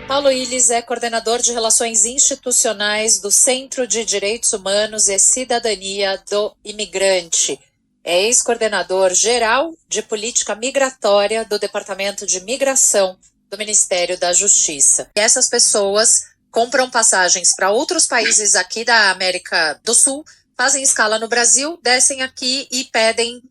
Paulo Illes é coordenador de Relações Institucionais do Centro de Direitos Humanos e Cidadania do Imigrante. É ex-coordenador geral de Política Migratória do Departamento de Migração do Ministério da Justiça. E essas pessoas compram passagens para outros países aqui da América do Sul, fazem escala no Brasil, descem aqui e pedem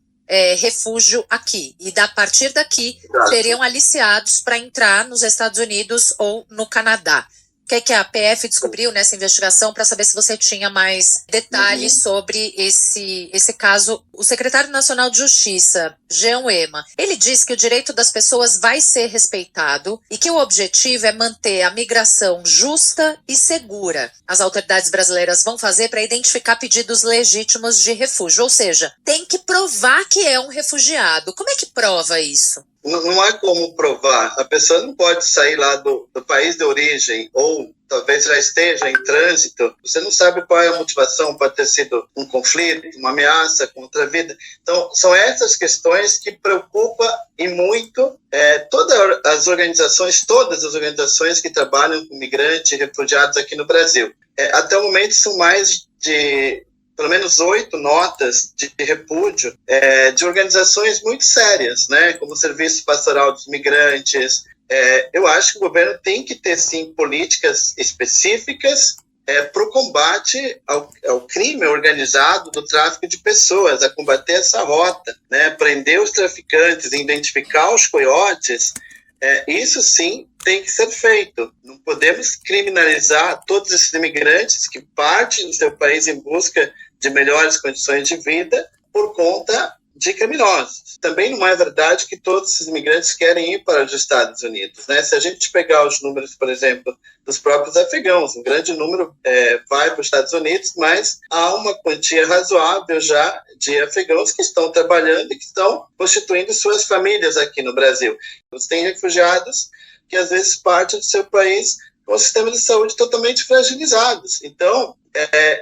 refúgio aqui. E a partir daqui seriam aliciados para entrar nos Estados Unidos ou no Canadá. O que a PF descobriu nessa investigação para saber se você tinha mais detalhes sobre esse caso? O secretário nacional de Justiça, Jean Wema, ele disse que o direito das pessoas vai ser respeitado e que o objetivo é manter a migração justa e segura. As autoridades brasileiras vão fazer para identificar pedidos legítimos de refúgio, ou seja, tem que provar que é um refugiado. Como é que prova isso? Não há como provar. A pessoa não pode sair lá do país de origem ou talvez já esteja em trânsito. Você não sabe qual é a motivação, pode ter sido um conflito, uma ameaça contra a vida. Então, são essas questões que preocupam e muito todas as organizações que trabalham com migrantes e refugiados aqui no Brasil. Até o momento são mais de pelo menos 8 notas de repúdio de organizações muito sérias, né, como o Serviço Pastoral dos Migrantes. Eu acho que o governo tem que ter, sim, políticas específicas para o combate ao crime organizado do tráfico de pessoas, a combater essa rota, né, prender os traficantes, identificar os coiotes. Isso, sim, tem que ser feito. Não podemos criminalizar todos esses imigrantes que partem do seu país em busca de melhores condições de vida por conta de criminosos. Também não é verdade que todos esses imigrantes querem ir para os Estados Unidos, né? Se a gente pegar os números, por exemplo, dos próprios afegãos, um grande número vai para os Estados Unidos, mas há uma quantia razoável já de afegãos que estão trabalhando e que estão constituindo suas famílias aqui no Brasil. Você tem refugiados que às vezes partem do seu país com sistemas de saúde totalmente fragilizados. Então,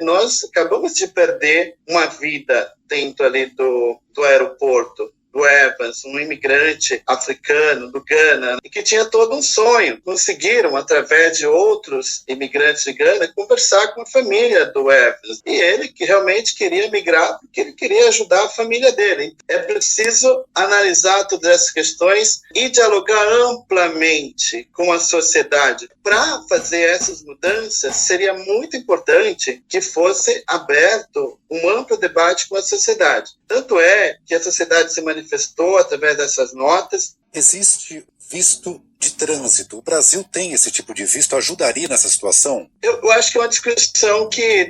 nós acabamos de perder uma vida dentro ali do aeroporto do Evans, um imigrante africano do Ghana, e que tinha todo um sonho. Conseguiram, através de outros imigrantes de Ghana, conversar com a família do Evans. E ele que realmente queria migrar porque ele queria ajudar a família dele. É preciso analisar todas essas questões e dialogar amplamente com a sociedade. Para fazer essas mudanças, seria muito importante que fosse aberto um amplo debate com a sociedade. Tanto é que a sociedade se manifestou através dessas notas. Existe visto de trânsito. O Brasil tem esse tipo de visto? Ajudaria nessa situação? Eu acho que é uma discussão que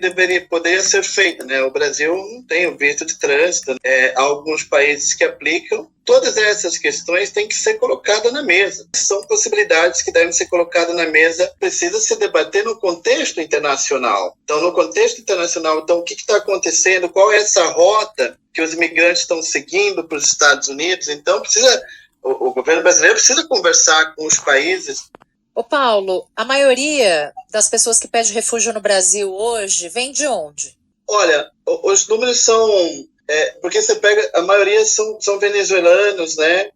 poderia ser feita, né? O Brasil não tem o visto de trânsito. Há alguns países que aplicam. Todas essas questões têm que ser colocadas na mesa. São possibilidades que devem ser colocadas na mesa. Precisa se debater no contexto internacional. Então, no contexto internacional, o que está acontecendo? Qual é essa rota que os imigrantes estão seguindo para os Estados Unidos? Então, o governo brasileiro precisa conversar com os países. Ô Paulo, a maioria das pessoas que pedem refúgio no Brasil hoje vem de onde? Olha, os números são... porque você pega... A maioria são venezuelanos, né?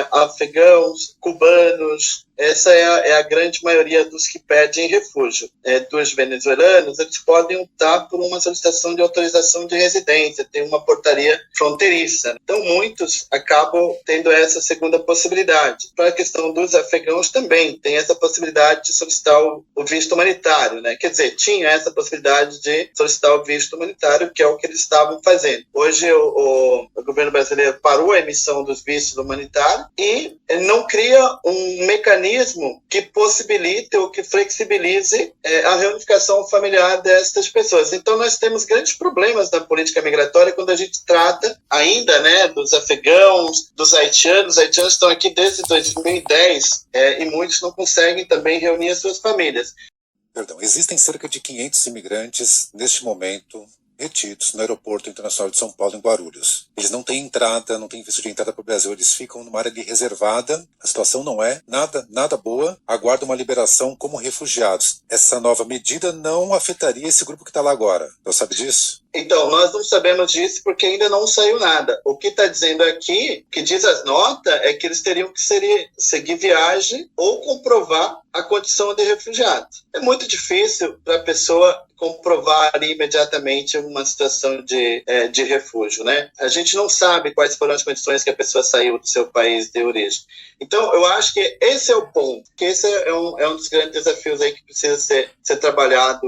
Afegãos, cubanos. Essa é a grande maioria dos que pedem refúgio. Dos venezuelanos, eles podem optar por uma solicitação de autorização de residência, tem uma portaria fronteiriça. Então, muitos acabam tendo essa segunda possibilidade. Para a questão dos afegãos também, tem essa possibilidade de solicitar o visto humanitário, né? Quer dizer, tinha essa possibilidade de solicitar o visto humanitário, que é o que eles estavam fazendo. Hoje, o governo brasileiro parou a emissão dos vistos humanitários e não cria um mecanismo que possibilite ou que flexibilize a reunificação familiar destas pessoas. Então, nós temos grandes problemas na política migratória quando a gente trata ainda, né, dos afegãos, dos haitianos. Os haitianos estão aqui desde 2010 e muitos não conseguem também reunir as suas famílias. Perdão, existem cerca de 500 imigrantes neste momento retidos no Aeroporto Internacional de São Paulo, em Guarulhos. Eles não têm entrada, não têm visto de entrada para o Brasil, eles ficam numa área ali reservada, a situação não é nada boa, aguardam uma liberação como refugiados. Essa nova medida não afetaria esse grupo que está lá agora, você sabe disso? Então, nós não sabemos disso porque ainda não saiu nada. O que está dizendo aqui, que diz as notas, é que eles teriam que seguir viagem ou comprovar a condição de refugiado. É muito difícil para a pessoa comprovar ali imediatamente uma situação de refúgio, né? A gente não sabe quais foram as condições que a pessoa saiu do seu país de origem. Então, eu acho que esse é o ponto, que esse é um dos grandes desafios aí que precisa ser trabalhado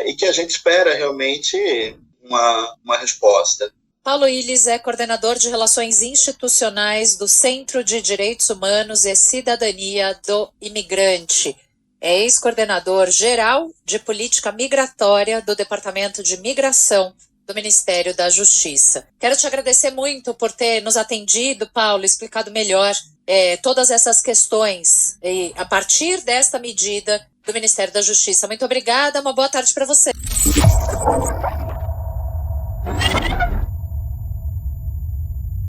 e que a gente espera realmente uma resposta. Paulo Illes é coordenador de Relações Institucionais do Centro de Direitos Humanos e Cidadania do Imigrante. É ex-coordenador geral de Política Migratória do Departamento de Migração do Ministério da Justiça. Quero te agradecer muito por ter nos atendido, Paulo, explicado melhor todas essas questões a partir desta medida do Ministério da Justiça. Muito obrigada, uma boa tarde para você.